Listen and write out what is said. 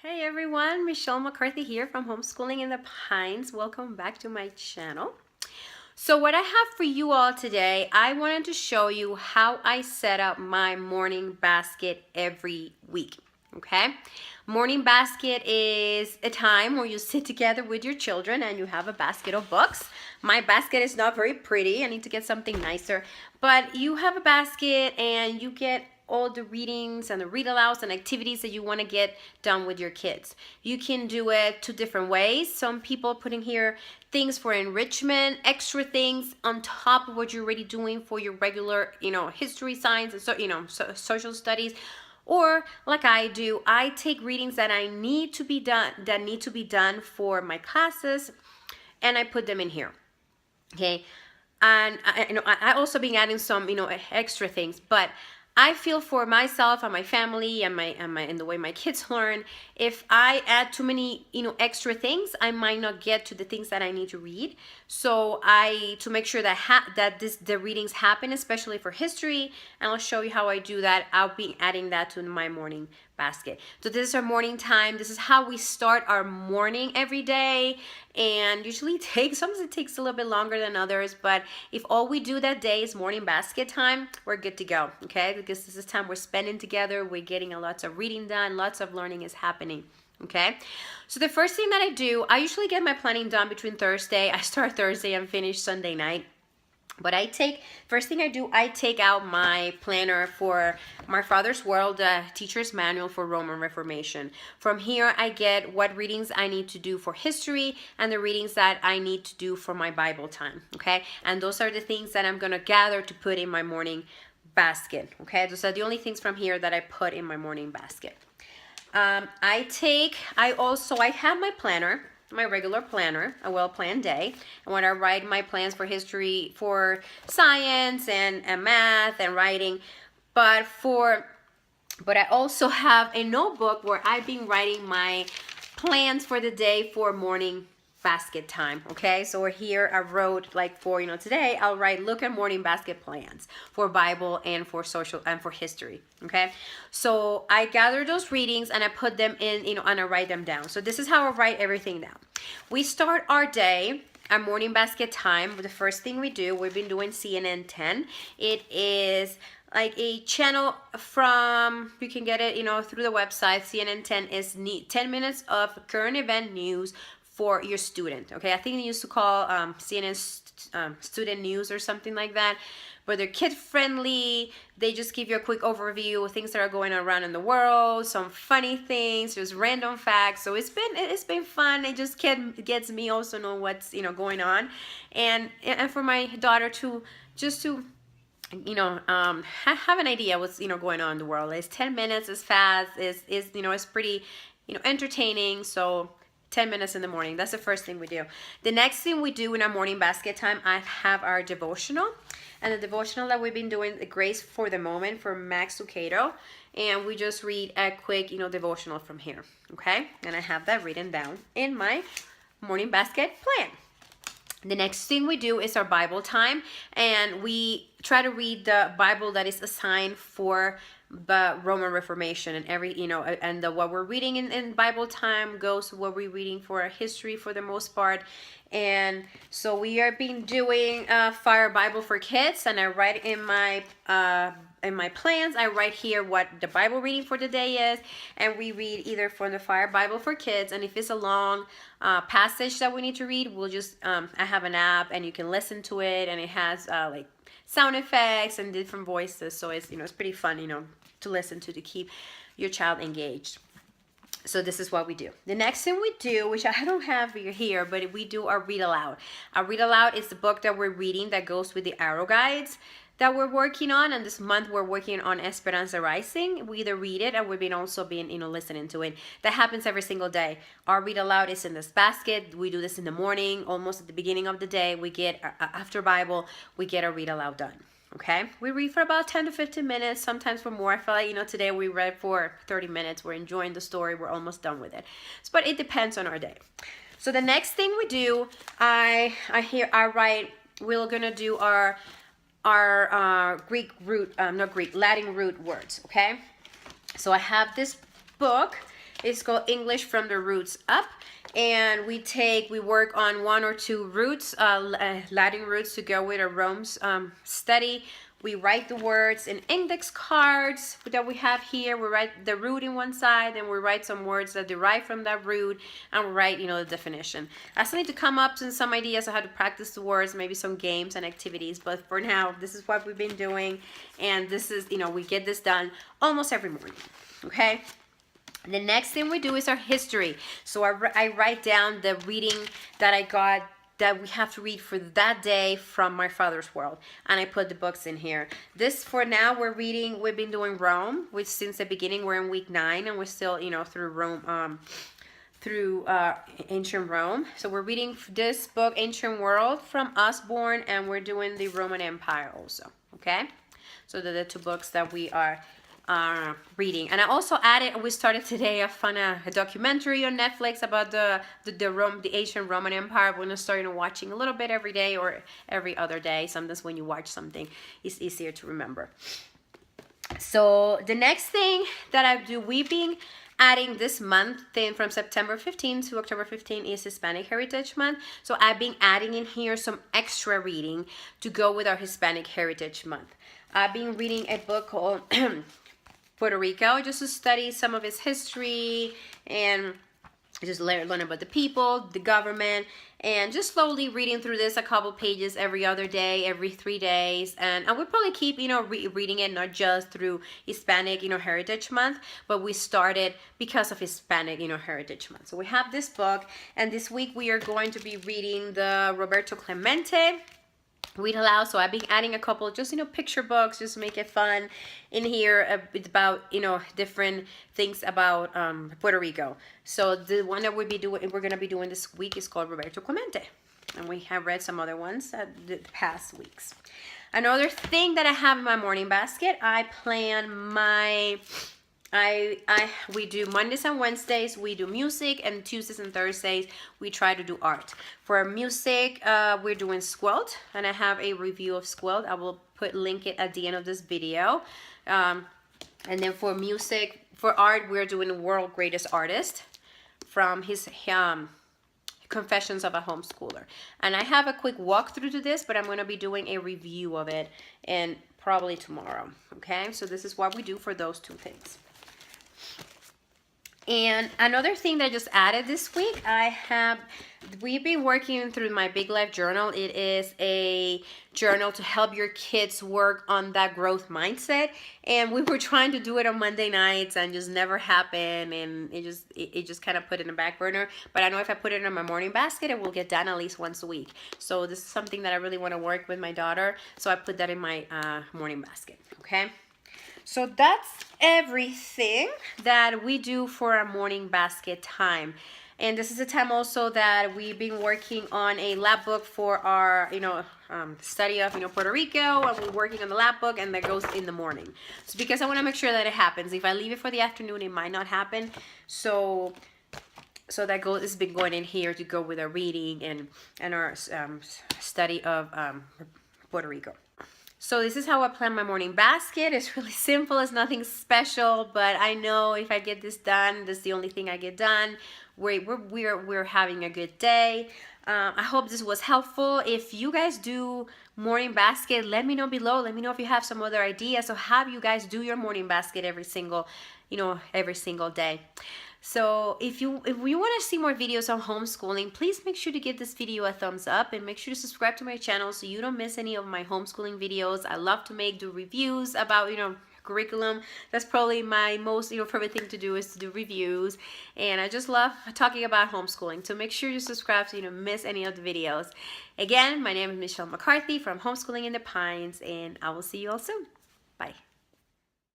Hey everyone, Michelle McCarthy here from Homeschooling in the Pines. Welcome back to my channel. So what I have for you all today, I wanted to show you how I set up my morning basket every week, okay? Morning basket is a time where you sit together with your children and you have a basket of books. My basket is not very pretty. I need to get something nicer. But you have a basket and you get all the readings and the read alouds and activities that you want to get done with your kids. You can do it two different ways. Some people put in here things for enrichment, extra things on top of what you're already doing for your regular, history, science, and social studies. Or like I do, I take readings that need to be done for my classes, and I put them in here. Okay, and I also been adding some extra things, but I feel for myself and my family and the way my kids learn, if I add too many extra things, I might not get to the things that I need to read. So to make sure that the readings happen, especially for history, and I'll show you how I do that. I'll be adding that to my morning basket. So this is our morning time. This is how we start our morning every day, and usually sometimes it takes a little bit longer than others, but if all we do that day is morning basket time, we're good to go, okay? Because this is time we're spending together, we're getting lots of reading done, lots of learning is happening. Okay, so the first thing that I do, I usually get my planning done between Thursday. I start Thursday and finish Sunday night. But first thing I do, I take out my planner for My Father's World, Teacher's Manual for Roman Reformation. From here, I get what readings I need to do for history and the readings that I need to do for my Bible time, okay? And those are the things that I'm going to gather to put in my morning basket, okay? Those are the only things from here that I put in my morning basket. I have my planner, my regular planner, a well-planned day, and when I write my plans for history, for science and math and writing, but I also have a notebook where I've been writing my plans for the day for morning basket time, okay? So here I wrote for today I'll look at morning basket plans for Bible and for social and for history, okay? So I gather those readings and I put them in, and I write them down. So this is how I write everything down. We start our day, our morning basket time. The first thing we do, we've been doing CNN 10. It is like a channel you can get it, through the website. CNN 10 is 10 minutes of current event news for your student, okay? I think they used to call CNN student news or something like that, but they're kid friendly. They just give you a quick overview of things that are going on around in the world, some funny things, just random facts. So it's been fun. It just gets me also know what's going on, and for my daughter to have an idea what's going on in the world. It's 10 minutes, it's fast, it's pretty entertaining. So 10 minutes in the morning. That's the first thing we do. The next thing we do in our morning basket time, I have our devotional. And the devotional that we've been doing, the Grace for the Moment for Max Lucado. And we just read a quick, devotional from here. Okay? And I have that written down in my morning basket plan. The next thing we do is our Bible time. And we try to read the Bible that is assigned for the Roman Reformation, and what we're reading in Bible time goes to what we're reading for our history for the most part. And so we are been doing Fire Bible for Kids, and I write in my plans, I write here what the Bible reading for the day is, and we read either from the Fire Bible for Kids, and if it's a long passage that we need to read, we'll just I have an app and you can listen to it, and it has sound effects and different voices, so it's it's pretty fun to listen to keep your child engaged. So this is what we do. The next thing we do, which I don't have here, but we do our read aloud. Our read aloud is the book that we're reading that goes with the arrow guides that we're working on, and this month we're working on Esperanza Rising. We either read it and we've been listening to it. That happens every single day. Our read aloud is in this basket. We do this in the morning, almost at the beginning of the day. We get after Bible, we get our read aloud done. Okay, we read for about 10 to 15 minutes, sometimes for more. I feel like, today we read for 30 minutes. We're enjoying the story. We're almost done with it. But it depends on our day. So the next thing we do, we're going to do our Latin root words, okay? So I have this book It's called English from the Roots Up. And we work on 1 or 2 roots, Latin roots to go with a Rome's study. We write the words in index cards that we have here. We write the root in one side, and we write some words that derive from that root, and we write, the definition. I still need to come up with some ideas on how to practice the words, maybe some games and activities, but for now, this is what we've been doing, and this is, we get this done almost every morning, okay? The next thing we do is our history. So I write down the reading that I got that we have to read for that day from My Father's World, and I put the books in here. This, for now, we've been doing Rome, which since the beginning we're in week 9, and we're still through Rome, through ancient Rome. So we're reading this book, Ancient World, from Osborne, and we're doing the Roman Empire also. Okay, so they're the 2 books that we are reading. And I also we started today a documentary on Netflix about the ancient Roman Empire. We're gonna start watching a little bit every day or every other day. Sometimes when you watch something, it's easier to remember. So the next thing that I do, we've been adding this month, then from September 15 to October 15 is Hispanic Heritage Month. So I've been adding in here some extra reading to go with our Hispanic Heritage Month. I've been reading a book called Puerto Rico, just to study some of its history and just learn about the people, the government, and just slowly reading through this a couple pages every other day, every 3 days. And I would probably keep, reading it, not just through Hispanic, Heritage Month, but we started because of Hispanic, Heritage Month. So we have this book, and this week we are going to be reading the Roberto Clemente Read Aloud. So I've been adding a couple just picture books just to make it fun in here. It's about different things about Puerto Rico. So the one that we're gonna be doing this week is called Roberto Clemente, and we have read some other ones the past weeks. Another thing that I have in my morning basket, I plan my we do Mondays and Wednesdays, we do music, and Tuesdays and Thursdays, we try to do art. For music, we're doing Squilt, and I have a review of Squilt. I will link it at the end of this video. And then for music, for art, we're doing World Greatest Artist from his Confessions of a Homeschooler. And I have a quick walkthrough to this, but I'm going to be doing a review of it, and probably tomorrow. Okay, so this is what we do for those 2 things. And another thing that I just added this week, we've been working through my Big Life Journal. It is a journal to help your kids work on that growth mindset. And we were trying to do it on Monday nights and just never happened. And it just kind of put it in the back burner. But I know if I put it in my morning basket, it will get done at least once a week. So this is something that I really want to work with my daughter. So I put that in my morning basket. Okay. So that's everything that we do for our morning basket time. And this is a time also that we've been working on a lab book for our, study of, Puerto Rico, and we're working on the lab book, and that goes in the morning. So because I want to make sure that it happens. If I leave it for the afternoon, it might not happen. So that has been going in here to go with our reading and our study of Puerto Rico. So this is how I plan my morning basket. It's really simple. It's nothing special, but I know if I get this done, that's the only thing I get done. We're having a good day. I hope this was helpful. If you guys do morning basket, let me know below. Let me know if you have some other ideas of how you guys do your morning basket every single day. So if you want to see more videos on homeschooling, please make sure to give this video a thumbs up, and make sure to subscribe to my channel so you don't miss any of my homeschooling videos. I love to do reviews about, curriculum. That's probably my most, favorite thing to do, is to do reviews. And I just love talking about homeschooling. So make sure you subscribe so you don't miss any of the videos. Again, my name is Michelle McCarthy from Homeschooling in the Pines, and I will see you all soon. Bye.